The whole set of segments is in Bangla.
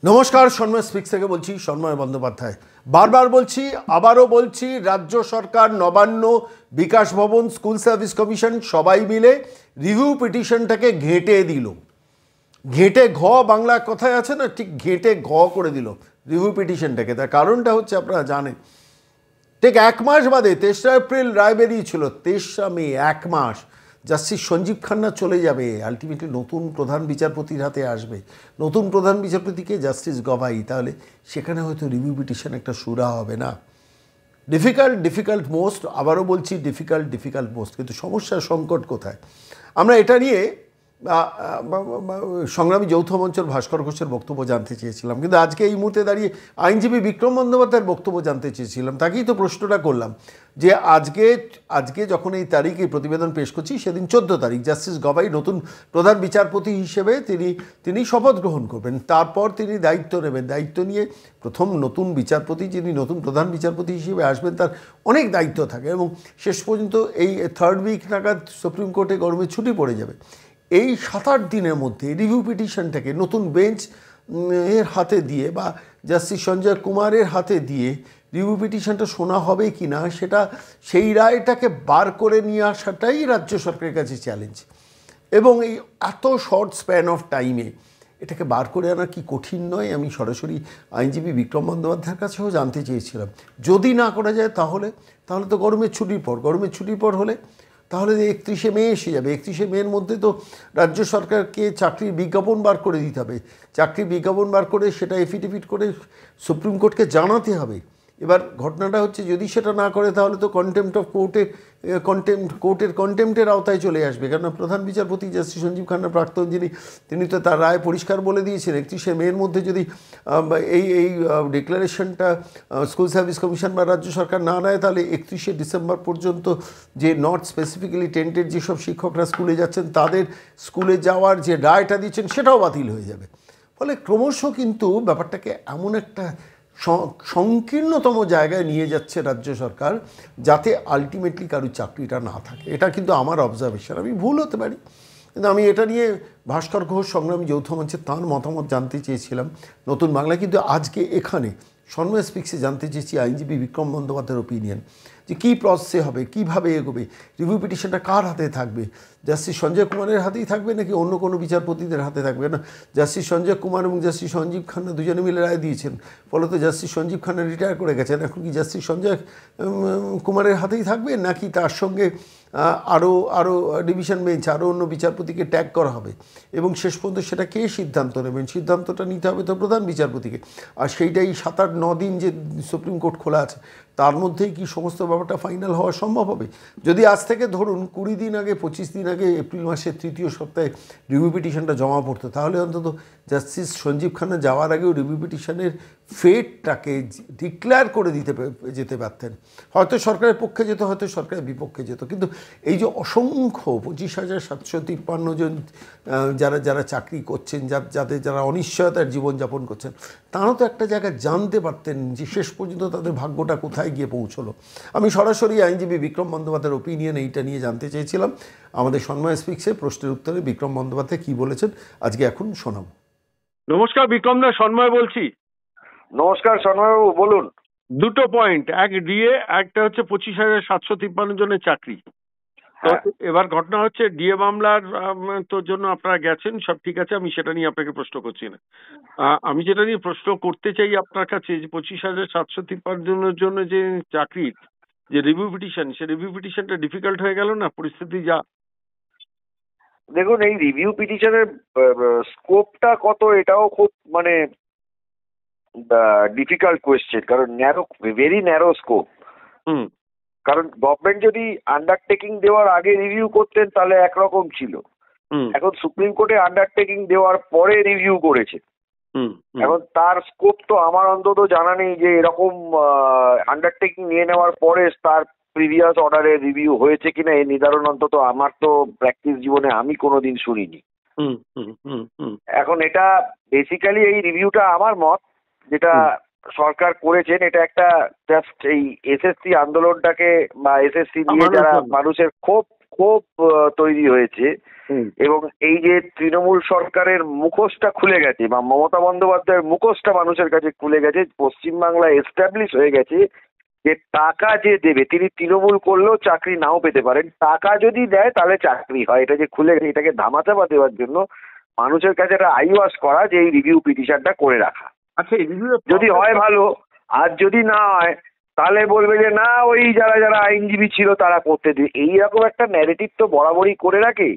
নমস্কার, সন্ময় স্পিক্স থেকে বলছি, সন্ময় বন্দ্যোপাধ্যায়। বারবার বলছি, আবারও বলছি, রাজ্য সরকার, নবান্ন, বিকাশ ভবন, স্কুল সার্ভিস কমিশন সবাই মিলে রিভিউ পিটিশনটাকে ঘেঁটে দিল। ঘেঁটে ঘ বাংলা কথায় আছে না, ঠিক ঘেঁটে ঘ করে দিল রিভিউ পিটিশনটাকে। তার কারণটা হচ্ছে আপনারা জানেন, ঠিক এক মাস বাদে 23 এপ্রিল রায় বেরিয়েছিল, 23 মে, এক মাস জাস্টিস সঞ্জীব খান্না চলে যাবে, আলটিমেটলি নতুন প্রধান বিচারপতির হাতে আসবে। নতুন প্রধান বিচারপতিকে জাস্টিস গভাই, তাহলে সেখানে হয়তো রিভিউ পিটিশন একটা সুরা হবে না। ডিফিকাল্ট মোস্ট, আবারও বলছি ডিফিকাল্ট মোস্ট। কিন্তু সমস্যার সংকট কোথায়? আমরা এটা নিয়ে সংগ্রামী যৌথ মঞ্চের ভাস্কর ঘোষের বক্তব্য জানতে চেয়েছিলাম, কিন্তু আজকে এই মুহূর্তে দাঁড়িয়ে আইনজীবী বিক্রম বন্দ্যোপাধ্যায়ের বক্তব্য জানতে চেয়েছিলাম। তাকেই তো প্রশ্নটা করলাম যে আজকে যখন এই তারিখে প্রতিবেদন পেশ করছি, সেদিন 14 তারিখ জাস্টিস গভাই নতুন প্রধান বিচারপতি হিসেবে তিনি শপথ গ্রহণ করবেন। তারপর তিনি দায়িত্ব নেবেন। দায়িত্ব নিয়ে প্রথম নতুন বিচারপতি, যিনি নতুন প্রধান বিচারপতি হিসেবে আসবেন, তার অনেক দায়িত্ব থাকে এবং শেষ পর্যন্ত এই 3rd উইক নাগাদ সুপ্রিম কোর্টে গরমের ছুটি পড়ে যাবে। এই 7-8 দিনের মধ্যে রিভিউ পিটিশনটাকে নতুন বেঞ্চ এর হাতে দিয়ে বা জাস্টিস সঞ্জয় কুমারের হাতে দিয়ে রিভিউ পিটিশনটা শোনা হবে কি না, সেই রায়টাকে বার করে নিয়ে আসাটাই রাজ্য সরকারের কাছে চ্যালেঞ্জ। এবং এই এত শর্ট স্প্যান অফ টাইমে এটাকে বার করে আনা কি কঠিন নয়? আমি সরাসরি আইনজীবী বিক্রম বন্দ্যোপাধ্যায়ের কাছেও জানতে চেয়েছিলাম। যদি না করা যায় তাহলে তো গরমের ছুটির পর হলে তাহলে 31 মে এসে যাবে। 31 মের মধ্যে তো রাজ্য সরকারকে চাকরির বিজ্ঞাপন বার করে দিতে হবে। চাকরির বিজ্ঞাপন বার করে সেটা এফিডেভিট করে সুপ্রিম কোর্টকে জানাতে হবে। এবার ঘটনাটা হচ্ছে, যদি সেটা না করে তাহলে তো কন্টেম্পটের আওতায় চলে আসবে। কেননা প্রধান বিচারপতি জাস্টিস সঞ্জীব খান্না প্রাক্তন, তিনি তো তার রায় পরিষ্কার বলে দিয়েছেন, 31 মের মধ্যে যদি এই ডিক্লারেশনটা স্কুল সার্ভিস কমিশন বা রাজ্য সরকার না নেয়, তাহলে 31 ডিসেম্বর পর্যন্ত যে নট স্পেসিফিক্যালি টেন্টেড যেসব শিক্ষকরা স্কুলে যাচ্ছেন, তাদের স্কুলে যাওয়ার যে রায়টা দিচ্ছেন সেটাও বাতিল হয়ে যাবে। ফলে ক্রমশ কিন্তু ব্যাপারটাকে এমন একটা সংকীর্ণতম জায়গায় নিয়ে যাচ্ছে রাজ্য সরকার, যাতে আলটিমেটলি কারোর চাকরিটা না থাকে। এটা কিন্তু আমার অবজারভেশন, আমি ভুল হতে পারি, কিন্তু আমি এটা নিয়ে ভাস্কর ঘোষ সংগ্রামী যৌথ মঞ্চে তাঁর মতামত জানতে চেয়েছিলাম নতুন বাংলা। কিন্তু আজকে এখানে সন্ময় স্পিক্সে জানতে চেয়েছি আইনজীবী বিক্রম বন্দ্যোপাধ্যায়ের ওপিনিয়ন, যে কী প্রসেসে হবে, কীভাবে এগোবে, রিভিউ পিটিশনটা কার হাতে থাকবে, জাস্টিস সঞ্জয় কুমারের হাতেই থাকবে নাকি অন্য কোনো বিচারপতিদের হাতে থাকবে? না, জাস্টিস সঞ্জয় কুমার এবং জাস্টিস সঞ্জীব খান্না দুজনে মিলে রায় দিয়েছেন, ফলত জাস্টিস সঞ্জীব খান্না রিটায়ার করে গেছেন। এখন কি জাস্টিস সঞ্জয় কুমারের হাতেই থাকবে, নাকি তার সঙ্গে আরও ডিভিশন বেঞ্চ, আরও অন্য বিচারপতিকে ট্যাগ করা হবে? এবং শেষ পর্যন্ত সেটা কে সিদ্ধান্ত নেবেন? সিদ্ধান্তটা নিতে হবে তো প্রধান বিচারপতিকে। আর সেইটাই 7-8-9 দিন যে সুপ্রিম কোর্ট খোলা আছে, তার মধ্যেই কি সমস্ত ব্যাপারটা ফাইনাল হওয়া সম্ভব হবে? যদি আজ থেকে ধরুন 20 দিন আগে, 25 দিন আগে, এপ্রিল মাসের 3য় সপ্তাহে রিভিউ পিটিশনটা জমা পড়তো, তাহলে অন্তত জাস্টিস সঞ্জীব খান্না যাওয়ার আগেও রিভিউ পিটিশনের ফেটটাকে ডিক্লেয়ার করে যেতে পারতেন। হয়তো সরকারের পক্ষে যেত, হয়তো সরকারের বিপক্ষে যেত। কিন্তু এই যে অসংখ্য 25,753 জন যারা চাকরি করছেন, যারা অনিশ্চয়তার জীবনযাপন করছেন, তাঁরা তো একটা জায়গায় জানতে পারতেন যে শেষ পর্যন্ত তাদের ভাগ্যটা কোথায় গিয়ে পৌঁছলো। আমি সরাসরি আইনজীবী বিক্রম বন্দ্যোপাধ্যায়ের ওপিনিয়ন এইটা নিয়ে জানতে চেয়েছিলাম। আমাদের সন্ময় স্পিক্সে প্রশ্নের উত্তরে বিক্রম বন্দ্যোপাধ্যায় কী বলেছেন আজকে এখন শোনাব। নমস্কার বিক্রম দা, সন্ময় বলছি। নমস্কার সন্ময়বাবু, বলুন। দুটো পয়েন্ট, এক ডিএ, একটা হচ্ছে 25,753 জনের চাকরি। তো এবার ঘটনা হচ্ছে, ডিএ মামলার তোর জন্য আপনারা গেছেন, সব ঠিক আছে, আমি সেটা নিয়ে আপনাকে প্রশ্ন করছি না। আমি যেটা নিয়ে প্রশ্ন করতে চাই আপনার কাছে, যে 25,753 জনের জন্য যে চাকরির যে রিভিউ পিটিশন, সে রিভিউ পিটিশনটা ডিফিকাল্ট হয়ে গেল না পরিস্থিতি যা? দেখুন, এই রিভিউ পিটিশনের স্কোপটা কত, এটাও খুব ডিফিকাল্ট কোয়েশ্চেন, কারণ ভেরি ন্যারো স্কোপ। কারণ গভর্নমেন্ট যদি আন্ডারটেকিং দেওয়ার আগে রিভিউ করতেন তাহলে একরকম ছিল। এখন সুপ্রিম কোর্টে আন্ডারটেকিং দেওয়ার পরে রিভিউ করেছে। এখন তার স্কোপ তো আমার অন্তত জানা নেই যে এরকম আন্ডারটেকিং নিয়ে নেওয়ার পরে তার প্রিভিয়াস অর্ডারে রিভিউ হয়েছে কিনা, এই নির্ধারণ অন্তত আমার তো প্র্যাকটিস জীবনে আমি কোনোদিন শুনিনি। এখন এটা বেসিক্যালি এই রিভিউটা আমার মত যেটা সরকার করেছেন, এটা একটা জাস্ট এই এসএসসি আন্দোলনটাকে বা এসএসসি নিয়ে যারা মানুষের ক্ষোভ ক্ষোভ তৈরি হয়েছে এবং এই যে তৃণমূল সরকারের মুখোশটা খুলে গেছে বা মমতা বন্দ্যোপাধ্যায়ের মুখোশটা মানুষের কাছে খুলে গেছে, পশ্চিমবাংলায় এস্টাবলিশ হয়ে গেছে যে টাকা যে দেবে, তিনি তৃণমূল করলেও চাকরি নাও পেতে পারেন, টাকা যদি দেয় তাহলে চাকরি হয়। এটা যে খুলে গেছে, এটাকে ধামাচাপা দেওয়ার জন্য মানুষের কাছে একটা আইওয়াশ করা যে এই রিভিউ পিটিশনটা করে রাখা। আচ্ছা, যদি হয় ভালো, আর যদি না হয় তাহলে বলবে যে না, ওই যারা যারা আইনজীবী ছিল তারা করতে দিয়ে। এইরকম একটা ন্যারেটিভ তো বরাবরই করে রাখে।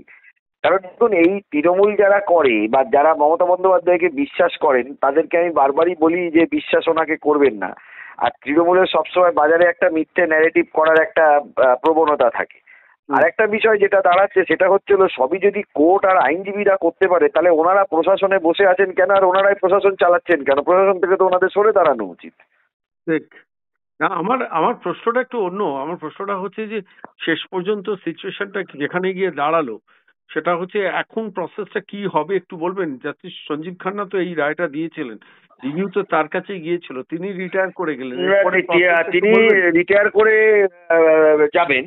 কারণ দেখুন, এই তৃণমূল যারা করে বা যারা মমতা বন্দ্যোপাধ্যায়কে বিশ্বাস করেন তাদেরকে আমি বারবারই বলি যে বিশ্বাস ওনাকে করবেন না। আর তৃণমূলের সবসময় বাজারে একটা মিথ্যে ন্যারেটিভ করার একটা প্রবণতা থাকে। আর একটা বিষয় যেটা দাঁড়াচ্ছে সেটা হচ্ছিল, সবই যদি কোর্ট আর আইনজীবীরা করতে পারে তাহলে ওনারা প্রশাসনে বসে আছেন কেন, আর ওনারাই প্রশাসন চালাচ্ছেন কেন? প্রশাসন থেকে তো ওনাদের সরে দাঁড়ানো উচিত। ঠিক না। আমার প্রশ্নটা একটু অন্য। আমার প্রশ্নটা হচ্ছে যে শেষ পর্যন্ত সিচুয়েশনটা যেখানে গিয়ে দাঁড়ালো সেটা হচ্ছে এখন প্রসেসটা কি হবে একটু বলবেন? জাস্টিস সঞ্জীব খান্না তো এই রায়টা দিয়েছিলেন, রিভিউ তো তার কাছে গিয়েছিল, তিনি রিটায়ার করে গেলেন, তিনি রিটায়ার করে যাবেন,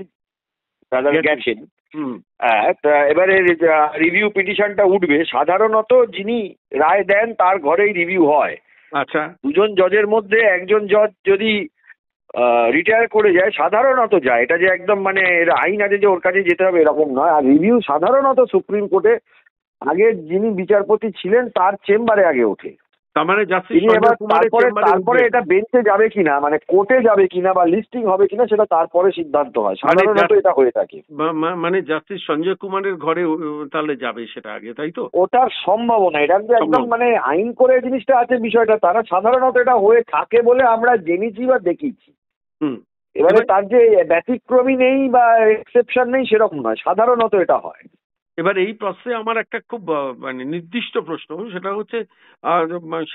গেছেন। এবারে রিভিউ পিটিশনটা উঠবে। সাধারণত যিনি রায় দেন তার ঘরেই রিভিউ হয়। আচ্ছা, দুজন জজের মধ্যে একজন জজ যদি রিটায়ার করে যায়, সাধারণত যায়, এটা যে একদম মানে আইন আছে যে ওর কাছে যেতে হবে এরকম নয়। আর রিভিউ সাধারণত সুপ্রিম কোর্টে আগে যিনি বিচারপতি ছিলেন তার চেম্বারে আগে ওঠে। মানে তারপরে এটা বেঞ্চে যাবে কিনা, মানে কোর্টে যাবে কিনা বা লিস্টিং হবে কিনা, সেটা তারপরে সিদ্ধান্ত হয়। সাধারণত এটা হয়ে থাকে। মানে জাস্টিস সঞ্জয় কুমারের ঘরে তাহলে যাবে সেটা আগে, তাই তো? ওটার সম্ভাবনা, এটা একদম মানে আইন করে জিনিসটা আছে বিষয়টা, তারা সাধারণত এটা হয়ে থাকে বলে আমরা জেনেছি বা দেখিছি। এবারে তার যে ব্যতিক্রমী নেই বা এক্সেপশন নেই সেরকম নয়, সাধারণত এটা হয়। এবার এই প্রশ্নে আমার একটা খুব মানে নির্দিষ্ট প্রশ্ন, সেটা হচ্ছে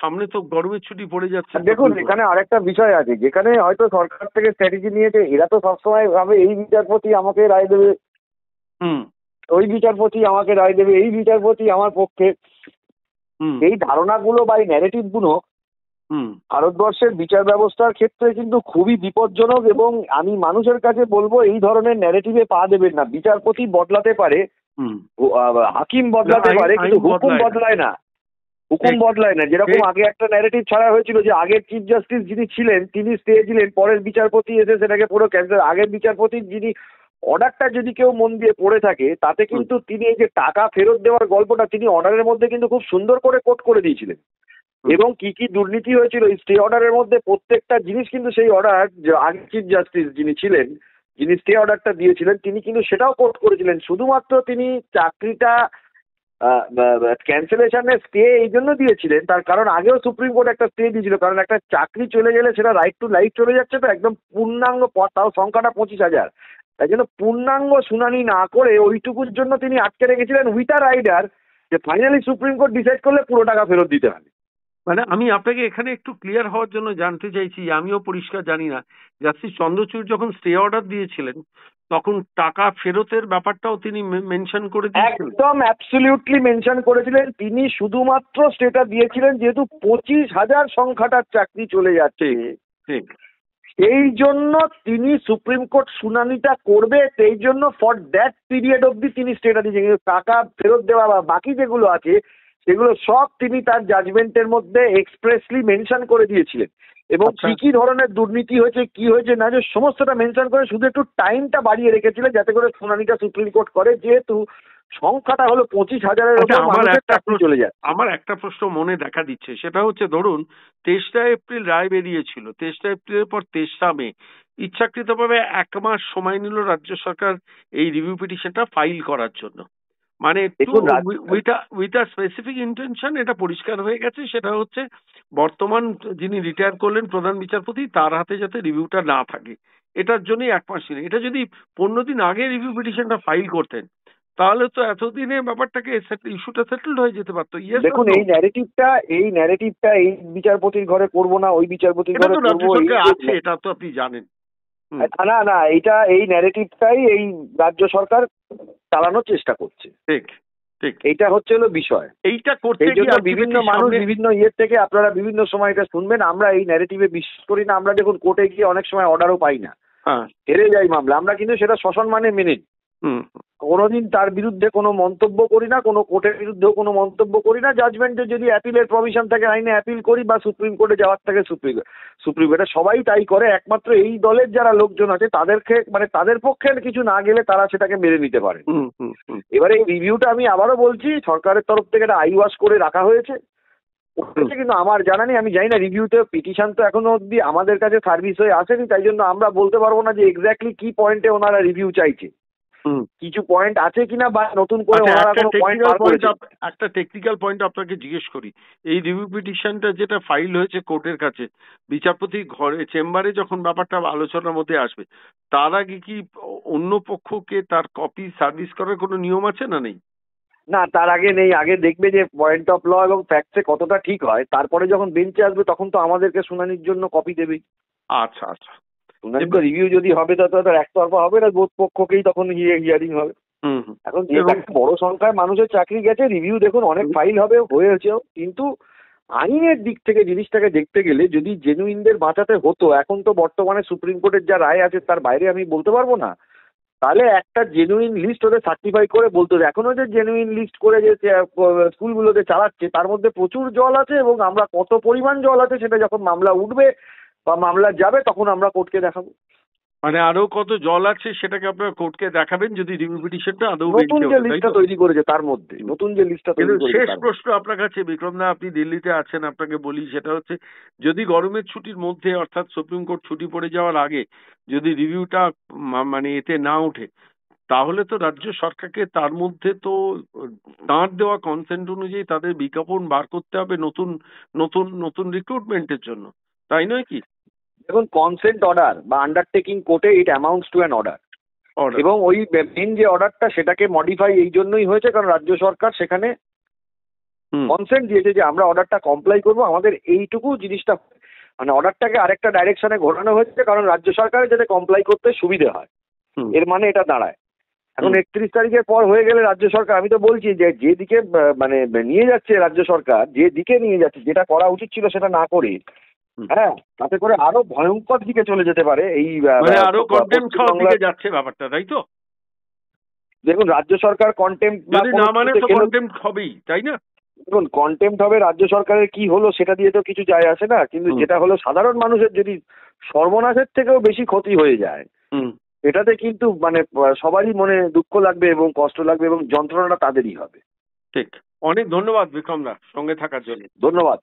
সামনে তো গরমের ছুটি পড়ে যাচ্ছে। দেখুন, এখানে আরেকটা বিষয় আছে, যেখানে হয়তো সরকার থেকে স্ট্র্যাটেজি নিয়েছে, এরা তো সবসময় ভাবে এই বিচারপতি আমাকে রায় দেবে, ওই বিচারপতি আমাকে রায় দেবে, এই বিচারপতি আমার পক্ষে। এই ধারণাগুলো বা এই ন্যারেটিভ গুলো ভারতবর্ষের বিচার ব্যবস্থার ক্ষেত্রে কিন্তু খুবই বিপজ্জনক। এবং আমি মানুষের কাছে বলবো, এই ধরনের ন্যারেটিভে পা দেবেন না। বিচারপতি বদলাতে পারে, হাকিম বদলাতে পারে, কিন্তু হুকুম বদলায় না। হুকুম বদলায় না। যেরকম আগে একটা ন্যারেটিভ ছাড়া হয়েছিল যে আগের চিফ জাস্টিস যিনি ছিলেন তিনি স্টে দিলেন, পরের বিচারপতি এসে সেটাকে পুরো ক্যান্সেল। আগের বিচারপতির যিনি অর্ডারটা যদি কেউ মন দিয়ে পড়ে থাকে তাতে কিন্তু তিনি এই যে টাকা ফেরত দেওয়ার গল্পটা তিনি অর্ডারের মধ্যে কিন্তু খুব সুন্দর করে কোট করে দিয়েছিলেন। এবং কি কি দুর্নীতি হয়েছিল এই স্টে অর্ডারের মধ্যে প্রত্যেকটা জিনিস কিন্তু সেই অর্ডার আগে চিফ জাস্টিস যিনি ছিলেন, যিনি স্টে অর্ডারটা দিয়েছিলেন, তিনি কিন্তু সেটাও কোট করেছিলেন। শুধুমাত্র তিনি চাকরিটা ক্যান্সেলেশনের স্টে এই জন্য দিয়েছিলেন, তার কারণ আগেও সুপ্রিম কোর্ট একটা স্টে দিয়েছিল। কারণ একটা চাকরি চলে গেলে সেটা রাইট টু লাইফ চলে যাচ্ছে, তো একদম পূর্ণাঙ্গ পদ, তাও সংখ্যাটা 25,000। তাই জন্য পূর্ণাঙ্গ শুনানি না করে ওইটুকুর জন্য তিনি আটকে রেখেছিলেন উইথ আ রাইডার, যে ফাইনালি সুপ্রিম কোর্ট ডিসাইড করলে পুরো টাকা ফেরত দিতে হবে। মানে আমি আপনাকে এখানে একটু ক্লিয়ার হওয়ার জন্য জানতে চাইছি, আমিও পরিষ্কার জানি না, জাস্টিস চন্দ্রচূড় যখন স্টে অর্ডার দিয়েছিলেন তখন টাকা ফেরতের ব্যাপারটাও তিনি মেনশন করে দিয়েছিলেন? একদম অ্যাবসলিউটলি মেনশন করেছিলেন। তিনি শুধুমাত্র স্টেটা দিয়েছিলেন যেহেতু 25,000 সংখ্যাটার চাকরি চলে যাচ্ছে, ঠিক, সেই জন্য তিনি সুপ্রিম কোর্ট শুনানিটা করবে, সেই জন্য ফর দ্যাট পিরিয়ড অবধি তিনি স্টেটা দিয়েছেন। কিন্তু টাকা ফেরত দেওয়া বা বাকি যেগুলো আছে সেগুলো সব তিনি তার জাজমেন্টের মধ্যে এক্সপ্রেসলি মেনশন করে দিয়েছিলেন। এবং কি কি ধরনের দুর্নীতি হয়েছে, কি হয়েছে না, যে সমস্তটা মেনশন করে শুধু একটু টাইমটা বাড়িয়ে রেখেছিলেন যাতে করে শুনানিটা সুপ্রিম কোর্ট করে, যেহেতু সংখ্যাটা হলো 25,000-এর উপর মানুষের চাকরি চলে যায়। আমার একটা প্রশ্ন মনে দেখা দিচ্ছে, সেটা হচ্ছে ধরুন 23 এপ্রিল রায় বেরিয়েছিল, 23 এপ্রিলের পর 23 মে ইচ্ছাকৃতভাবে 1 মাস সময় নিল রাজ্য সরকার এই রিভিউ পিটিশনটা ফাইল করার জন্য। মানে উইথ আ স্পেসিফিক ইন্টেনশন, এটা পরিষ্কার হয়ে গেছে, সেটা হচ্ছে বর্তমান যিনি রিটায়ার করলেন প্রধান বিচারপতি তার হাতে যাতে রিভিউটা না থাকে, এটার জন্যই 1 মাস ছিল। এটা যদি 15 দিন আগে রিভিউ পিটিশনটা ফাইল করতেন তাহলে তো এতদিনে ব্যাপারটাকে ইস্যুটা সেটেলড হয়ে যেতে পারতো। দেখুন, এই ন্যারেটিভটা এই বিচারপতির ঘরে করবো না, ওই বিচারপতির ঘরে করবো আছে, এটা তো আপনি জানেন। না, এই ন্যারেটিভটাই এই রাজ্য সরকার চালানোর চেষ্টা করছে। ঠিক ঠিক, এইটা হচ্ছে হলো বিষয়। এইটা করতে গিয়ে বিভিন্ন মানুষ বিভিন্ন ইয়ের থেকে আপনারা বিভিন্ন সময় এটা শুনবেন। আমরা এই ন্যারেটিভে বিশ্বাস করি না। আমরা দেখুন কোর্টে গিয়ে অনেক সময় অর্ডারও পাই না, হেরে যাই মামলা, আমরা কিন্তু সেটা শাসন মানে মেনে নিই। কোনোদিন তার বিরুদ্ধে কোনো মন্তব্য করি না, কোনো কোর্টের বিরুদ্ধেও কোনো মন্তব্য করি না। জাজমেন্টে যদি অ্যাপিলের প্রভিশন থাকে আইনে অ্যাপিল করি, বা সুপ্রিম কোর্টে যাওয়ার থাকে সুপ্রিম কোর্টে, সবাই তাই করে। একমাত্র এই দলের যারা লোকজন আছে তাদেরকে, মানে তাদের পক্ষে কিছু না গেলে তারা সেটাকে মেনে নিতে পারে। এবারে এই রিভিউটা আমি আবারও বলছি, সরকারের তরফ থেকে একটা আইওয়াশ করে রাখা হয়েছে, কিন্তু আমার জানা নেই, আমি জানি না রিভিউতে পিটিশন তো এখনো অব্দি আমাদের কাছে সার্ভিস হয়ে আসেনি, তাই জন্য আমরা বলতে পারবো না যে এক্স্যাক্টলি কি পয়েন্টে ওনারা রিভিউ চাইছে, কিছু পয়েন্ট আছে কিনা, বা নতুন করে ওনারা কোনো পয়েন্ট বার করেছে। একটা টেকনিক্যাল পয়েন্ট আপনাকে জিজ্ঞেস করি, এই রিভিউ পিটিশনটা যেটা ফাইল হয়েছে কোর্টের কাছে, বিচারপতি ঘরে চেম্বারে যখন ব্যাপারটা আলোচনার মধ্যে আসবে, তার আগে কি অন্য পক্ষকে তার কপি সার্ভিস করার কোনো নিয়ম আছে না নেই? না, তার আগে নেই। আগে দেখবে যে পয়েন্ট অফ ল এবং ফ্যাক্টসে কতটা ঠিক হয়, তারপরে যখন বেঞ্চে আসবে তখন তো আমাদেরকে শুনানির জন্য কপি দেবেই। আচ্ছা আচ্ছা, শুনানি তো রিভিউ যদি হবে তো একতরফা হবে না, বোধ পক্ষকেই তখন হিয়ারিং হবে। এখন যেহেতু একটা বড় সংখ্যায় মানুষের চাকরি গেছে, রিভিউ দেখুন অনেক ফাইল হবে, হয়েছেও, কিন্তু আইনের দিক থেকে জিনিসটাকে দেখতে গেলে যদি জেনুইনদের বাঁচাতে হতো, এখন তো বর্তমানে সুপ্রিম কোর্টের যা রায় আছে তার বাইরে আমি বলতে পারবো না, তাহলে একটা জেনুইন লিস্ট ওদের সার্টিফাই করে বলতে হবে। এখনো যে জেনুইন লিস্ট করে যে স্কুলগুলোতে চালাচ্ছে তার মধ্যে প্রচুর জল আছে, এবং আমরা কত পরিমাণ জল আছে সেটা যখন মামলা উঠবে বা মামলা যাবে তখন আমরা কোর্টকে দেখাবো। মানে আরো কত জল আছে সেটাকে আপনারা কোর্টকে দেখাবেন যদি রিভিউ পিটিশনটা আদৌ নতুন যে লিস্টটা তৈরি করেছে তার মধ্যে, নতুন যে লিস্টটা তৈরি করেছে। শেষ প্রশ্ন আপনার কাছে বিক্রম দা, আপনি দিল্লিতে আছেন, আপনাকে বলি, সেটা হচ্ছে যদি গরমের ছুটির মধ্যে অর্থাৎ সুপ্রিম কোর্ট ছুটি পড়ে যাওয়ার আগে যদি রিভিউটা মানে এতে না ওঠে, তাহলে তো রাজ্য সরকারকে তার মধ্যে তো তাঁর দেওয়া কনসেন্ট অনুযায়ী তাদের বিজ্ঞাপন বার করতে হবে নতুন নতুন নতুন রিক্রুটমেন্টের জন্য, তাই নয় কি? দেখুন, কনসেন্ট অর্ডার বা আন্ডারটেকিং কোর্টে ইট অ্যামাউন্টস টু অ্যান অর্ডার, এবং ওই মেইন যে অর্ডারটা সেটাকে মডিফাই এই জন্যই হয়েছে কারণ রাজ্য সরকার সেখানে কনসেন্ট দিয়েছে যে আমরা অর্ডারটা কমপ্লাই করবো, আমাদের এইটুকু জিনিসটা, মানে অর্ডারটাকে আরেকটা ডাইরেকশনে ঘোরানো হয়েছে কারণ রাজ্য সরকারের যাতে কমপ্লাই করতে সুবিধে হয়, এর মানে এটা দাঁড়ায়। এখন 31 তারিখের পর হয়ে গেলে রাজ্য সরকার, আমি তো বলছি যে যেদিকে মানে নিয়ে যাচ্ছে রাজ্য সরকার, যে দিকে নিয়ে যাচ্ছে, যেটা করা উচিত ছিল সেটা না করে, হ্যাঁ, তাতে করে আরো ভয়ঙ্কর দিকে চলে যেতে পারে। এই আরো কন্টেম্প খাওয়ার দিকে যাচ্ছে ব্যাপারটা, তাই তো? দেখুন, রাজ্য সরকার কন্টেম্প না মানে তো কন্টেম্প হবেই, তাই না? দেখুন, কন্টেম্প হবে, রাজ্য সরকারের কি হলো সেটা দিয়ে তো কিছু যায় আসে না, কিন্তু যেটা হলো সাধারণ মানুষের যদি সর্বনাশের থেকেও বেশি ক্ষতি হয়ে যায়, এটাতে কিন্তু মানে সবারই মনে দুঃখ লাগবে এবং কষ্ট লাগবে, এবং যন্ত্রণাটা তাদেরই হবে। ঠিক। অনেক ধন্যবাদ বিক্রম দা সঙ্গে থাকার জন্য। ধন্যবাদ।